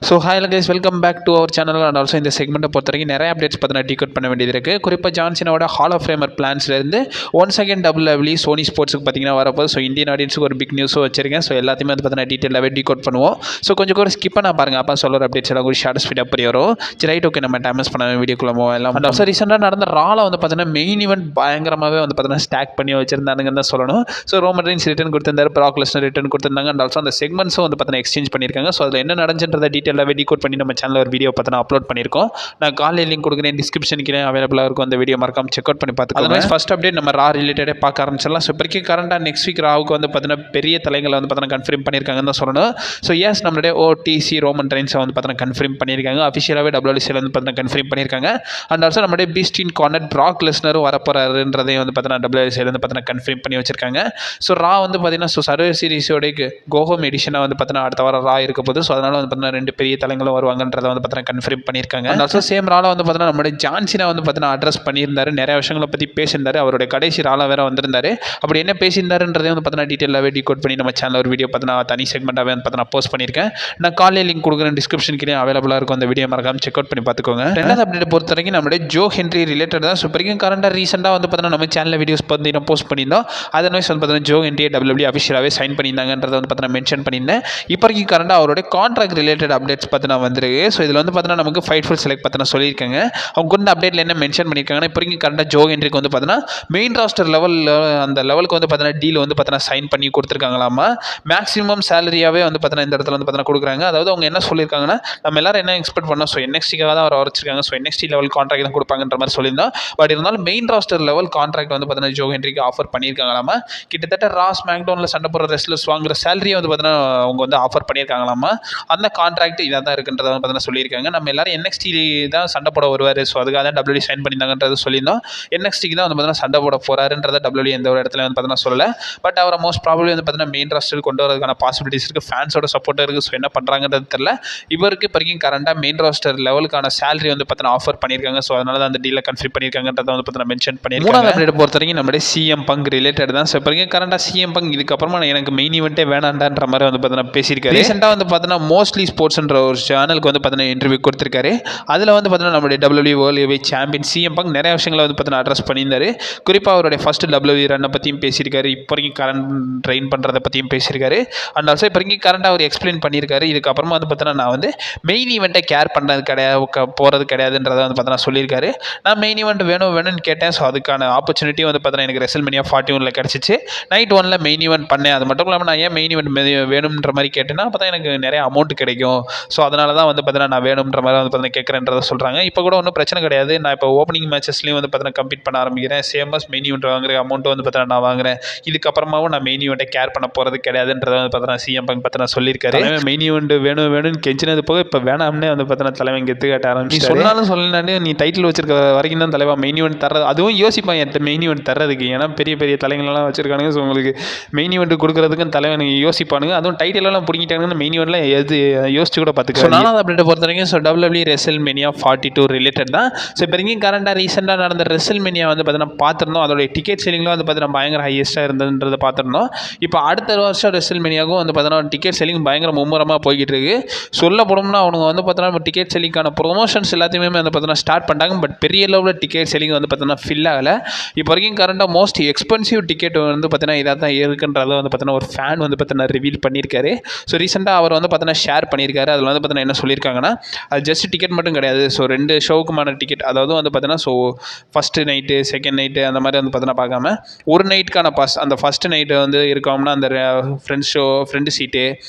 So hi guys, welcome back to our channel. And also இந்த செக்மெண்ட்டை பொறுத்த வரைக்கும் நிறைய அப்டேட்ஸ் பார்த்தீங்கன்னா டிகோட் பண்ண வேண்டியது இருக்குது. குறிப்பாக ஜான்சனோட ஹால் ஆஃப் ஃபேமர் பிளான்ஸ்லேருந்து ஒன்ஸ் அகேன் WWE சோனி ஸ்போர்ட்ஸுக்கு பார்த்தீங்கன்னா வரப்போது. ஸோ இந்தியன் ஆடியன்ஸுக்கு ஒரு பிக் நியூஸும் வச்சிருக்கேன். ஸோ எல்லாத்தையுமே வந்து பார்த்தீங்கன்னா டீட்டெயிலாகவே டிகோட் பண்ணுவோம். ஸோ கொஞ்சம் கூட ஸ்கிப் பண்ண பாருங்கள், அப்போ சொல்கிற அப்டேட்ஸ் எல்லாம் கூட ஷார்ட் ஸ்பீடாக புரிய வரும். சரி, ரைட், ஓகே, நம்ம டைமஸ் பண்ண வீடியோக்குள்ள எல்லாம். அண்ட் ஆல்சோ ரீசெண்டாக நடந்த ரால வந்து பார்த்தீங்கன்னா மெயின் ஈவெண்ட் பயங்கரமாகவே வந்து பார்த்தீங்கன்னா ஸ்டாக் பண்ணி வச்சிருந்தானுங்கன்னு தான் சொல்லணும். ஸோ ரோமன் ரெயின்ஸ் ரிட்டர்ன் கொடுத்திருந்தாரு, ப்ராக் லெஸ்னர் ரிட்டர்ன் கொடுத்திருந்தாங்க. அண்ட் ஆல்சோ அந்த செக்மெண்ட்ஸும் வந்து பார்த்தீங்கன்னா எக்ஸ்சேஞ்ச் பண்ணியிருக்காங்க. ஸோ அதில் என்ன நடந்துன்றதை டீட்டெயிலாகவே டிகோட் பண்ணி நம்ம சேனலில் ஒரு வீடியோ பார்த்தா அப்லோட் பண்ணியிருக்கோம். நான் காலையில் லிங்க் கொடுக்குறேன், டிஸ்கிரிப்ஷனுக்கு அவைலபிளாக இருக்கும். அந்த வீடியோ மறக்காம செக் அவுட் பண்ணி பார்த்துக்கோங்க. அதர்வைஸ் ஃபர்ஸ்ட் அப்டேட் நம்ம ரா ரிலேட்டடே பார்க்க ஆரம்பிச்சிடலாம். ஸோ இப்போக்கி கரண்டாக நெக்ஸ்ட் வீக் ராவுக்கு வந்து பார்த்தீங்கன்னா பெரிய தலைங்களை வந்து பார்த்தீங்கன்னா கன்ஃபார்ம் பண்ணியிருக்காங்கன்னு தான் சொல்லணும். ஸோ எஸ், நம்மளுடைய ஓடிசி ரோமன் ரெயின்ஸை வந்து பார்த்தீங்கன்னா கன்ஃபார்ம் பண்ணியிருக்காங்க. அஃபிஷியலாகவே WWC வந்து பார்த்தீங்கன்னா கன்ஃபார்ம் பண்ணியிருக்காங்க. அண்ட் ஆல்சோ நம்மளுடைய பீஸ்டின் கார்னர் ப்ராக் லெஸ்னரும் வரப்போறாருன்றதையும் வந்து பார்த்தீங்கன்னா WWC வந்து பார்த்தீங்கன்னா கன்ஃபார்ம் பண்ணி வச்சிருக்காங்க. ஸோ ரா வந்து பார்த்தீங்கன்னா சர்வர் சீரிஸோட கோஹோம் எடிஷனாக வந்து பார்த்தீங்கன்னா அடுத்த வாரம் ரா இருக்க போது. ஸோ அதனால வந்து பார்த்தீங்கன்னா 2 பெரிய தலைங்களும் வருவாங்கன்றதை வந்து பார்த்தீங்கன்னா கன்ஃபார்ம் பண்ணியிருக்காங்க. அண்ட் ஆல்சோ சேம் ரால வந்து பார்த்தீங்கன்னா நம்மளுடைய ஜான்சினா வந்து பார்த்தீங்கன்னா அட்ரஸ் பண்ணியிருந்தாரு, நிறைய விஷயங்களை பற்றி பேசியிருந்தாரு. அவருடைய கடைசி ரால வேற வந்திருந்தாரு. அப்படி என்ன பேசியிருந்தாருன்றதை வந்து பார்த்தீங்கன்னா டீட்டெயிலாகவே டிகோட் பண்ணி நம்ம சேனல் ஒரு வீடியோ பார்த்தீங்கன்னா தனி செக்மெண்ட்டாகவே வந்து பார்த்தீங்கன்னா போஸ்ட் பண்ணியிருக்கேன். நான் காலையில் லிங்க் கொடுக்குறேன், டிஸ்கிரிப்ஷன் கீழே அவைலபிளாக இருக்கும். அந்த வீடியோ மறக்காம செக் அவுட் பண்ணி பார்த்துக்கோங்க. ரெண்டாவது அப்டேட் பொறுத்த வரைக்கும் நம்மளுடைய ஜோ ஹென்ரி ரிலேட்டட் தான். ஸோ வரைக்கும் கரண்டாக ரீசெண்டாக வந்து பார்த்தீங்கன்னா நம்ம சேனலில் வீடியோஸ் பார்த்தீங்கன்னா போஸ்ட் பண்ணியிருந்தோம். அதர்வைஸ் வந்து பார்த்தீங்கன்னா ஜோ ஹென்ரியை WWE அஃபிஷியலாகவே சைன் பண்ணியிருந்தாங்கன்றதை வந்து பார்த்தீங்கன்னா மென்ஷன் பண்ணியிருந்தேன். இப்போ வரைக்கும் கரண்டாக அவருடைய கான்ட்ராக்ட் ரிலேட்டட் அப்டேட்ஸ் பார்த்தீங்கன்னா வந்துருக்கு. ஸோ இதில் வந்து பார்த்தீங்கன்னா நமக்கு ஃபைட்ஃபுல் செலக்ட் பார்த்தீங்கன்னா சொல்லியிருக்காங்க. அவங்க கொண்ட அப்டேட்டில் என்ன மென்ஷன் பண்ணியிருக்காங்கன்னா, இப்போ வரைக்கும் கரண்டாக ஜோ ஹென்ரிக்கு வந்து பார்த்தீங்கன்னா மெயின் ராஸ்டர் லெவலில் அந்த லெவலுக்கு வந்து பார்த்தீங்கன்னா டீல் வந்து பார்த்தீங்கன்னா சைன் பண்ணி கொடுத்துருக்காங்களாமா. மேக்ஸிமம் சேலரியாகவே வந்து பார்த்தீங்கன்னா இந்த இடத்துல வந்து பார்த்தீங்கன்னா கொடுக்குறாங்க. அதாவது அவங்க என்ன சொல்லியிருக்காங்கன்னா, நம்ம எல்லாரும் என்ன எக்ஸ்பெக்ட் பண்ணோம், ஸோ NXT-க்காக தான் அவர் வச்சிருக்காங்க. ஸோ NXT லெவல் கான்ட்ராக்ட் தான் கொடுப்பாங்கன்ற மாதிரி சொல்லியிருந்தோம். பட் இருந்தாலும் மெயின் ராஸ்டர் லெவல் கான்ட்ராக்ட் வந்து பார்த்தீங்கன்னா ஜோ ஹென்ரிக்கு ஆஃபர் பண்ணியிருக்காங்களாமா. கிட்டத்தட்ட ராஸ் மேக்டவுனில் சண்டை போடுற ரெஸ்லர்ஸ் வாங்குற சேலரியை வந்து பார்த்தீங்கன்னா அவங்க வந்து ஆஃபர் பண்ணியிருக்காங்களாமா. அந்த கான்ட்ராக்ட் இதாக தான் இருக்குன்றதை வந்து பார்த்தீங்கன்னா சொல்லியிருக்காங்க. நம்ம எல்லாரும் NXT தான் சண்டை போட வருவார், ஸோ அதுக்காக தான் WWE சைன் பண்ணியிருந்தாங்கன்றது சொல்லியிருந்தோம். NXT-க்கு தான் வந்து பார்த்தீங்கன்னா சண்டை போட போகிறாருன்றதை WWE எந்த ஒரு இடத்துல வந்து பார்த்தீங்கன்னா சொல்லலை. பட் அவரை மோஸ்ட் ப்ராபப்லி வந்து பார்த்தீங்கன்னா மெயின் ராஸ்டர் கொண்டு வரதுக்கான பாசிபிலிட்டிஸ் இருக்குது. ஃபேன்ஸோட சப்போர்ட் இருக்குது. ஸோ என்ன பண்ணுறாங்கன்றது தெரியல. இவருக்கு இப்போ வரைக்கும் கரண்டாக மெயின் ராஸ்டர் லெவலுக்கான சேலரி வந்து பார்த்தீங்கன்னா ஆஃபர் பண்ணியிருக்காங்க. ஸோ அதனால தான் அந்த டீலை கன்ஃபார்ம் பண்ணியிருக்காங்கன்றதை வந்து பார்த்தீங்கன்னா மென்ஷன் பண்ணியிருக்காங்க. மூணாவது அப்டேட் பொறுத்த வரைக்கும் நம்மளுடைய CM Punk ரிலேட்டட் தான். ஸோ இப்போ வரைக்கும் கரண்டாக CM Punk இதுக்கப்புறமா எனக்கு மெயின் ஈவெண்ட்டே வேணாண்டான்ற மாதிரி வந்து பார்த்தீங்கன்னா பேசியிருக்காரு. ரீசெண்டாக வந்து பார்த்தீங்கன்னா மோஸ்ட்லி ஸ்போர்ட்ஸ்ன்ற ஒரு சேனலுக்கு வந்து பார்த்தீங்கன்னா இன்டர்வியூ கொடுத்துருக்காரு. அதில் வந்து பார்த்தீங்கன்னா நம்மளுடைய WWE world heavyweight champion CM Punk நிறைய விஷயங்களை வந்து பார்த்தீங்கன்னா அட்ரஸ் பண்ணியிருந்தாரு. குறிப்பாக அவருடைய ஃபர்ஸ்ட் WWE ரன்னை பற்றியும் பேசியிருக்காரு. இப்போ வரைக்கும் கரண்ட் ட்ரெயின் பண்ணுறதை பற்றியும் பேசியிருக்காரு. அண்ட் ஆல்சோ இப்போ வரைக்கும் கரண்ட் அவர் எக்ஸ்பிளைன் பண்ணியிருக்காரு. இதுக்கப்புறமா வந்து பார்த்தீங்கன்னா நான் வந்து மெயின் ஈவெண்ட்டை கேர் பண்ணுறது கிடையாது, போகிறது கிடையாதுன்றதை வந்து பார்த்தீங்கன்னா சொல்லியிருக்காரு. நான் மெயின் ஈவெண்ட் வேணும்னு கேட்டேன். ஸோ அதுக்கான ஆப்பர்ச்சுனிட்டி வந்து பார்த்தீங்கன்னா எனக்கு WrestleMania 41 கிடச்சிச்சு. நைட் 1 மெயின் ஈவெண்ட் பண்ணேன். அது மட்டும் இல்லாமல் நான் ஏன் மெயின் ஈவெண்ட் வேணும்ன்ற மாதிரி கேட்டேன்னா, அப்போ தான் எனக்கு நிறைய அமௌண்ட் கிடைக்கும். ஸோ அதனால தான் வந்து பார்த்தீங்கன்னா நான் வேணும்ன்ற மாதிரி வந்து பார்த்தீங்கன்னா கேட்குறேன்றதை சொல்கிறாங்க. இப்போ கூட ஒன்றும் பிரச்சனை கிடையாது. நான் இப்போ ஓப்பனிங் மேட்சஸ்லையும் வந்து பார்த்தீங்கன்னா கம்ப்ளீட் பண்ண ஆரம்பிக்கிறேன். சேமஸ் மெயின் ஈவெண்ட் வாங்குற அமௌண்ட்டு வந்து பார்த்தீங்கன்னா நான் வாங்குறேன். இதுக்கப்புறமாவும் நான் மெயின் ஈவெண்ட்டை கேர் பண்ண போகிறது கிடையாதுன்றதை வந்து பார்த்தீங்கன்னா CM Punk பார்த்தீங்கன்னா சொல்லியிருக்காரு. மெயின் ஈவெண்ட் வேணும்னு கெஞ்சினது போக இப்போ வேணாம்னே வந்து பார்த்தீங்கன்னா தலைவன் கெத்து காட்ட ஆரம்பிச்சு. சொன்னாலும் சொல்லலான்னு நீ டைட்டில் வச்சிருக்க வரைக்கும் தான் தலைவா மெயின் ஈவெண்ட் தர்றது. அதுவும் யோசிப்பான் என்கிட்ட மெயின் ஈவெண்ட் தர்றதுக்கு. ஏன்னா பெரிய பெரிய தலைங்களெல்லாம் வச்சிருக்கானுங்க. ஸோ உங்களுக்கு மெயின் ஈவெண்ட் கொடுக்குறதுக்கு தலைவன் யோசிப்பானுங்க. அதுவும் டைட்டிலெல்லாம் பிடிங்கிட்டானுங்க. மெயின் ஈவெண்ட்லாம் எது யோசிச்சு கூட பார்த்துக்க. நாலாவது அப்டேட் பொறுத்த வரைக்கும் ஸோ WWE WrestleMania 42 ரிலேட்டட் தான். ஸோ இப்போ வரைக்கும் கரண்டாக ரீசெண்டாக நடந்த WrestleMania வந்து பார்த்தீங்கன்னா பார்த்துருந்தோம். அதோடைய டிக்கெட் செல்லிங்லாம் வந்து பார்த்தீங்கன்னா பயங்கர ஹையஸ்ட்டாக இருந்ததுன்றதை பார்த்துருந்தோம். இப்போ அடுத்த வருஷம் WrestleManiaக்கும் வந்து பார்த்தீங்கன்னா டிக்கெட் செல்லிங் பயங்கர மும்முரமாக போய்கிட்டு இருக்கு. சொல்ல போனோம்னா அவங்க வந்து பார்த்தீங்கன்னா டிக்கெட் செல்லிங்கான ப்ரொமோஷன்ஸ் எல்லாத்தையுமே வந்து பார்த்தீங்கன்னா ஸ்டார்ட் பண்ணிட்டாங்க. பட் பெரிய லெவலில் டிக்கெட் செல்லிங் வந்து பார்த்தீங்கன்னா ஃபில் ஆகலை. இப்போ வரைக்கும் கரண்டாக மோஸ்ட் எக்ஸ்பென்சிவ் டிக்கெட் வந்து பார்த்தீங்கன்னா இதாக தான் இருக்குன்றதை வந்து பார்த்தீங்கன்னா ஒரு ஃபேன் வந்து பார்த்தீங்கன்னா ரிவீல் பண்ணியிருக்காரு. ஸோ ரீசெண்டாக அவர் வந்து பார்த்தீங்கன்னா ஷேர் பண்ணியிருக்காரு. அதில் வந்து பார்த்தீங்கன்னா என்ன சொல்லியிருக்காங்கன்னா, அது ஜஸ்ட் டிக்கெட் மட்டும் கிடையாது. ஸோ 2 ஷோவுக்குமான டிக்கெட், அதாவது வந்து பார்த்தீங்கன்னா so first night second night அந்த மாதிரி வந்து பார்த்தீங்கன்னா பார்க்காம ஒரு நைட்டுக்கான பாஸ். அந்த ஃபஸ்ட்டு நைட்டு வந்து இருக்கோம்னா அந்த ஃப்ரெண்டு சீட்டு,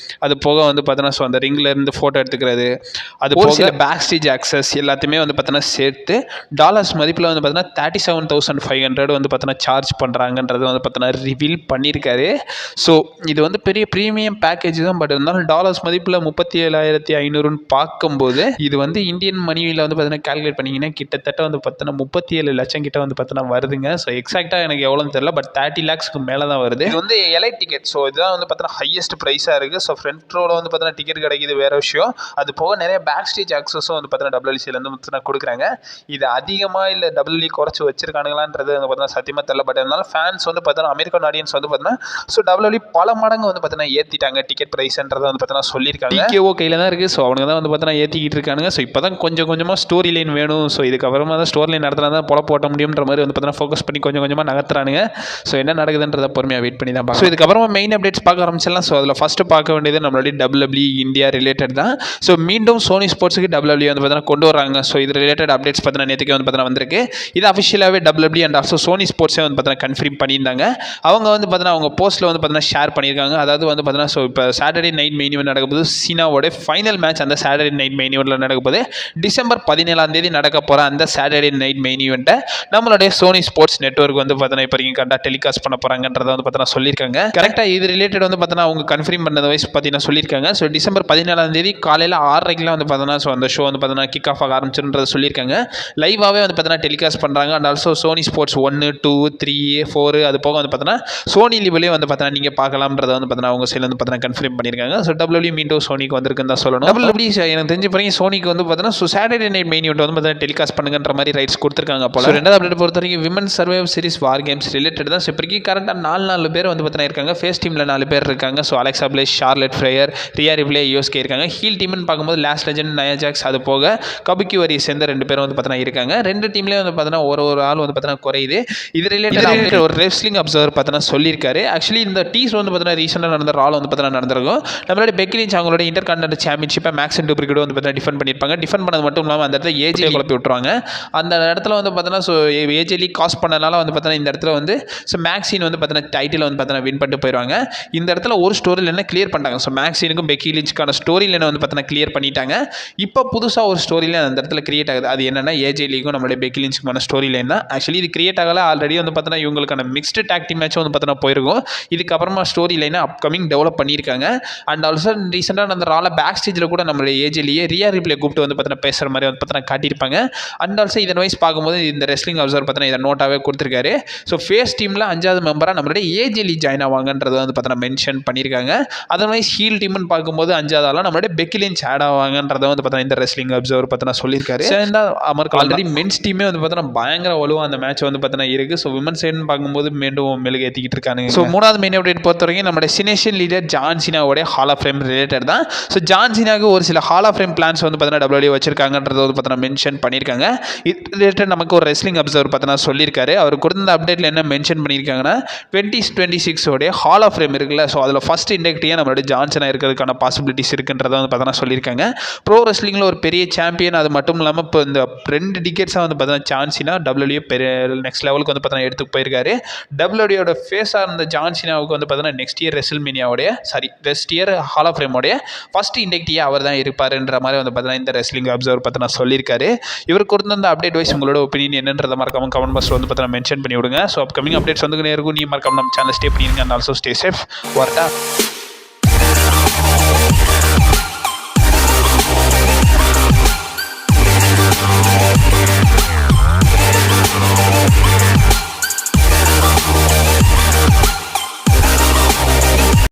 அது போக வந்து பார்த்தீங்கன்னா ஸோ அந்த ரிங்கிலேருந்து ஃபோட்டோ எடுத்துக்கிறது, அது போக சில பேக் ஸ்டேஜ் ஆக்சஸ் எல்லாத்தையுமே வந்து பார்த்தீங்கன்னா சேர்த்து டாலர்ஸ் மதிப்பில் வந்து பார்த்தீங்கன்னா 37,500 வந்து பார்த்தீங்கன்னா சார்ஜ் பண்ணுறாங்கன்றது வந்து பார்த்தீங்கன்னா ரிவீல் பண்ணியிருக்காரு. ஸோ இது வந்து பெரிய ப்ரீமியம் பேக்கேஜ் தான். பட் இருந்தாலும் டாலர்ஸ் மதிப்பில் 37,500ன்னு பார்க்கும்போது இது வந்து இந்தியன் மணியில் வந்து பார்த்தீங்கன்னா கால்குலேட் பண்ணிங்கன்னா கிட்டத்தட்ட வந்து பார்த்தீங்கன்னா 37 லட்சம் கிட்ட வந்து பார்த்தீங்கன்னா வருதுங்க. ஸோ எக்ஸாக்டாக எனக்கு எவ்வளோன்னு தெரியல. பட் 30 lakhsக்கு மேலே தான் வருது. இது வந்து எலைட் டிக்கெட். ஸோ இதுதான் வந்து பார்த்தீங்கன்னா ஹையஸ்ட் ப்ரைஸாக இருக்குது. ஸோ ஃப்ரண்ட் ரோவில் வந்து பார்த்தீங்கன்னா டிக்கெட் கிடைக்கிது வேறு விஷயம். அது போக நிறைய பேக் ஸ்டேஜ் ஆக்சஸும் வந்து பார்த்தீங்கன்னா WWCலேருந்து பார்த்தீங்கன்னா கொடுக்குறாங்க. இது அதிகமாக இல்லை WWE குறைச்சி வச்சிருக்கானுங்களான்றது வந்து பார்த்தீங்கன்னா சத்தியமாக தெரியல. பட் இருந்தாலும் ஃபேன்ஸ் வந்து பார்த்தீங்கன்னா அமெரிக்கன் ஆடியன்ஸ் வந்து பார்த்தீங்கன்னா ஸோ WWE பல மடங்கு வந்து பார்த்தீங்கன்னா ஏற்றிட்டாங்க டிக்கெட் ப்ரைஸ்ன்றதை வந்து பார்த்தீங்கன்னா சொல்லியிருக்காங்க. TKO கையில் தான் தான் இருக்குது. ஸோ அவங்க தான் வந்து பார்த்தீங்கன்னா ஏற்றிக்கிட்டு இருக்கானுங்க. ஸோ இப்போ தான் கொஞ்சம் கொஞ்சமாக ஸ்டோரி லைன் வேணும். ஸோ இதுக்கப்புறமா தான் ஸ்டோரி லைன் நடத்தினா தான் பொழப்பு ஓட்ட முடியுன்ற மாதிரி வந்து பார்த்தீங்கன்னா ஃபோக்கஸ் பண்ணி கொஞ்சம் கொஞ்சமாக நகர்த்துறானுங்க. ஸோ என்ன நடக்குதுன்றதை பொறுமையாக வெயிட் பண்ணி தான் பார்க்கலாம். ஸோ இதுக்கப்புறமா மெயின் அப்டேட்ஸ் பார்க்க ஆரம்பிச்சிடலாம். ஸோ அதில் ஃபஸ்ட்டு பார்க்க வேண்டியது நம்மளுடைய WWE இந்தியா ரிலேட்டட் தான். ஸோ மீண்டும் சோனி ஸ்போர்ட்ஸுக்கு WWE வந்து பார்த்தீங்கன்னா கொண்டு வராங்க. ஸோ இது ரிலேட்டட் அப்டேட்ஸ் பார்த்தீங்கன்னா நேற்றுக்கு வந்து பார்த்தீங்கன்னா வந்திருக்கு. இது அஃபிஷியலாகவே WWE அண்ட் ஆல்சோ சோனி ஸ்போர்ட்ஸே வந்து பார்த்தீங்கன்னா கன்ஃபார்ம் பண்ணியிருந்தாங்க. அவங்க வந்து பார்த்தீங்கன்னா அவங்க போஸ்ட்டில் வந்து பார்த்தீங்கன்னா ஷேர் பண்ணியிருக்காங்க. அதாவது வந்து பார்த்தீங்கன்னா ஸோ இப்போ சாட்டர்டே நைட் மெயின் ஈவெண்ட் நடக்கும்போது சீனாவோட ஃபைனல் மேட்ச் அந்த சாட்டர்டே நைட் மெயின் ஈவெண்ட்டில் நடக்கும்போது டிசம்பர் 17 நடக்க போகிற அந்த சாட்டர்டே நைட் மெயின் ஈவெண்ட்டை நம்மளுடைய சோனி ஸ்போர்ட்ஸ் நெட்வொர்க் வந்து பார்த்தீங்கன்னா இப்போ கரெக்டாக டெலிகாஸ்ட் பண்ண போகிறாங்கன்றதை வந்து பார்த்தீங்கன்னா சொல்லியிருக்காங்க. கரெக்டாக இது ரிலேட்டட் வந்து பார்த்தீங்கன்னா அவங்க கன்ஃபார்ம் பண்ணது வைஸ் பார்த்தீங்கன்னா சொல்லியிருக்காங்க. ஸோ டிசம்பர் 17 காலையில் 6:30 வந்து பார்த்தீங்கன்னா ஸோ அந்த ஷோ வந்து பார்த்தீங்கன்னா கிக் ஆஃப் ஆக ஆரம்பிச்சுன்றதை சொல்லியிருக்காங்க. லைவாகவே வந்து பார்த்தீங்கன்னா டெலிகாஸ்ட் பண்ணுறாங்க. அண்ட் ஆல்சோ சோனி ஸ்போர்ட்ஸ் 1, 2, 3, 4 அது போக வந்து பார்த்தீங்கன்னா சோனி லிவ்லேயே வந்து பார்த்தீங்கன்னா நீங்கள் பார்க்கலாம்ன்றதை வந்து பார்த்தீங்கன்னா அவங்க சைடில் வந்து பார்த்தீங்கன்னா கன்ஃபார்ம் பண்ணியிருக்காங்க. ஸோ WWE மீண்டும் சோனிக்கு வந்திருக்குன்னு தான் சொல்லணும். WWE எனக்கு தெரிஞ்ச பிறகு சோனிக்கு வந்து பார்த்தீங்கன்னா so Saturday night main event வந்து பார்த்தீங்கன்னா டெலிகாஸ்ட் பண்ணுங்கன்ற மாதிரி ரைட்ஸ் கொடுத்துருக்காங்க போல. ரெண்டாவது அப்டேட் பொறுத்த வரைக்கும் விமன் சர்வைவ் சீரிஸ் வார் கேம்ஸ் ரிலேட்டட் தான். ஸோ இப்போக்கி கரெக்டாக 4 பேர் வந்து பார்த்தீங்கன்னா இருக்காங்க. ஃபேஸ் டீமில் 4 பேர் இருக்காங்க. So Alexa Bliss, Charlotte Flair, Rhea Ripley, யோஸ்கே இருக்காங்க. ஹீல் டீம்னு பார்க்கும்போது லாஸ்ட் லெஜண்ட், நயா ஜாக்ஸ் அது போக கபுக்கி வரி சேர்ந்த 2 பேரும் வந்து பார்த்தீங்கன்னா இருக்காங்க. 2 டீம்லேயே வந்து பார்த்தீங்கன்னா ஒரு ஆள் வந்து பார்த்தீங்கன்னா குறையுது. இது ரிலேட்டட் ஒரு ரெஸ்லிங் அப்சர்வர் பார்த்தீங்கன்னா சொல்லியிருக்காரு. ஆக்சுவலி இந்த டீஸ் வந்து பார்த்தீங்கன்னா ரீசெண்டாக நடந்த ரால் வந்து பார்த்தீங்கன்னா நடந்திருக்கும். நம்மளோட பெக்கி லிஞ்ச் அவங்களோட இன்டர் கான்டினென்டல் சாம்பியன்ஷிப்பை மேக்ஸ் அண்ட் டூப்ரிகேட் வந்து பார்த்தீங்கன்னா டிஃபெண்ட் பண்ணியிருப்பாங்க. டிஃபெண்ட் பண்ணது மட்டும் இல்லாமல் அந்த இடத்துல ஏஜே குழப்பி விட்டுருவாங்க. அந்த இடத்துல வந்து பார்த்தீங்கன்னா ஸோ ஏஜேலி காஸ்ட் பண்ணனால வந்து பார்த்தீங்கன்னா இந்த இடத்துல வந்து ஸோ மேக்ஸின் வந்து பார்த்தீங்கன்னா டைட்டில் வந்து பார்த்தீங்கன்னா வின் பண்ணிட்டு போயிடுவாங்க. இந்த இடத்துல ஒரு ஸ்டோரி லைனை கிளியர் பண்ணிட்டாங்க. ஸோ மேக்ஸினுக்கும் பெக்கி லிஞ்சுக்கான ஸ்டோரி லைனை வந்து பார்த்தீங்கன்னா கிளியர் பண்ணிட்டாங்க. இப்போ புதுசாக ஒரு ஸ்டோரி லைன் அந்த இடத்துல கிரியேட் ஆகுது. அது என்னன்னா ஏஜேலிக்கும் நம்மளுடைய பெக்கி லிஞ்சுக்கான ஸ்டோரி லைன் தான். ஆக்சுவலி இது கிரியேட் ஆகல, ஆல்ரெடி வந்து பார்த்தீங்கன்னா இவங்களுக்கான மிக்ஸ்டு டாக் டீம் மேட்ச் வந்து பார்த்தீங்கன்னா போயிருக்கும். இதுக்கப்புறமா ஸ்டோரி லைனை அப்கமிங் டெவலப் பண்ணியிருக்காங்க. அண்ட் ஆல்சோ ரீசெண்டாக அந்த ரால பேக் ஸ்டேஜில் கூட நம்மளுடைய ஏஜேலியே ரியா ரிப்ளே கூப்பிட்டு வந்து பார்த்தீங்கன்னா பேசுகிற மாதிரி வந்து பார்த்தீங்கன்னா காட்டியிருப்பாங்க. அண்ட் ஆல்சோ இதன் வைஸ் பார்க்கும்போது இந்த ரெஸ்லிங் அப்சர்வர் பார்த்தீங்கன்னா இதை நோட்டாகவே கொடுத்துருக்காரு. ஸோ ஃபேஸ் டீமில் 5வது மெம்பராக நம்மளுடைய ஏஜேலி ஜாயின் ஆவாங்கன்றதை வந்து பார்த்தீங்கன்னா மென்ஷன் பண்ணியிருக்காங்க. அதர்வைஸ் ஹீல் டீம்னு பார்க்கும்போது 5வது ஆளாக நம்மளுடைய பெக்கி லிஞ்ச் ஆட் ஆவாங்கன்றதை வந்து பார்த்தீங்கன்னா இந்த ரெஸ்லிங் அப்சர்வர் பார்த்தீங்கன்னா சொல்லியிருக்காரு. அமர்க்கு ஆல்ரெடி மென்ஸ் டீமே வந்து பார்த்தீங்கன்னா பயங்கர வலுவாக அந்த மேட்ச் வந்து பார்த்தீங்கன்னா இருக்குது. ஸோ விமன் சைடுன்னு பார்க்கும்போது மீண்டும் மெழுகு ஏற்றிக்கிட்டு இருக்காங்க. ஸோ 3வது மெயின் அப்டேட் பொறுத்த வரைக்கும் நம்மளுடைய சினேஷன் லீடர் ஜான் சீனாவோட ஹால் ஆஃப் ஃபேம் ரிலேட்டட் தான். ஸோ ஜான் சீனாவுக்கு ஒரு சில ஹால் ஆஃப் ஃபேம் பிளான்ஸ் வந்து பார்த்தீங்கன்னா WWE வச்சிருக்காங்கன்றதை வந்து பார்த்தீங்கன்னா மென்ஷன் பண்ணியிருக்காங்க. இது ரிலேட்டட் நமக்கு ஒரு ரெஸ்லிங் அப்சர்வர் பார்த்தீங்கன்னா சொல்லியிருக்காரு. அவர் கொடுத்த அப்டேட்டில் என்ன மென்ஷன் பண்ணியிருக்காங்கன்னா 2026 ஹால் ஆஃப் ஃபேம் இருக்குல்ல, ஸோ அதில் ஃபஸ்ட் இண்டக்டியாக நம்மளோட ஜான்சனாக இருக்கிறதுக்கான பாசிபிலிட்டிஸ் இருக்குன்றதை வந்து பார்த்தீங்கன்னா சொல்லியிருக்காங்க. ப்ரோ ரெஸ்லிங்கில் ஒரு பெரிய சாம்பியன், அது மட்டும் இல்லாமல் இப்போ இந்த 2 டிகேட்ஸாக வந்து பார்த்தீங்கன்னா ஜான்சினா WWE பெரிய நெக்ஸ்ட் லெவலுக்கு வந்து பார்த்தீங்கன்னா எடுத்து போயிருக்காரு. WWEயோட ஃபேஸாக இருந்த ஜான்சினாவுக்கு வந்து பார்த்தீங்கன்னா நெக்ஸ்ட் இயர் ஹால் ஆஃப் ஃபேமோடைய ஃபஸ்ட் இண்டக்டியாக அவர் தான் இருப்பாருன்ற மாதிரி வந்து பார்த்தீங்கன்னா இந்த ரெஸ்லிங் அப்சர்வர் பார்த்தீங்கன்னா சொல்லியிருக்காரு. இவர் கொடுத்த அந்த அப்டேட் வைஸ் உங்களோட ஒப்பீனியன் என்னன்றதை மறக்காம கமெண்ட் பாக்ஸில் வந்து பார்த்தீங்கன்னா மென்ஷன் பண்ணி விடுங்க. ஸோ அப்கமிங் அப்டேட்ஸ் வந்து இருக்கும். நீ மறக்காம நம்ம சேனல் ஸ்டே பண்ணிடுங்க. And also stay safe. வரட்டா.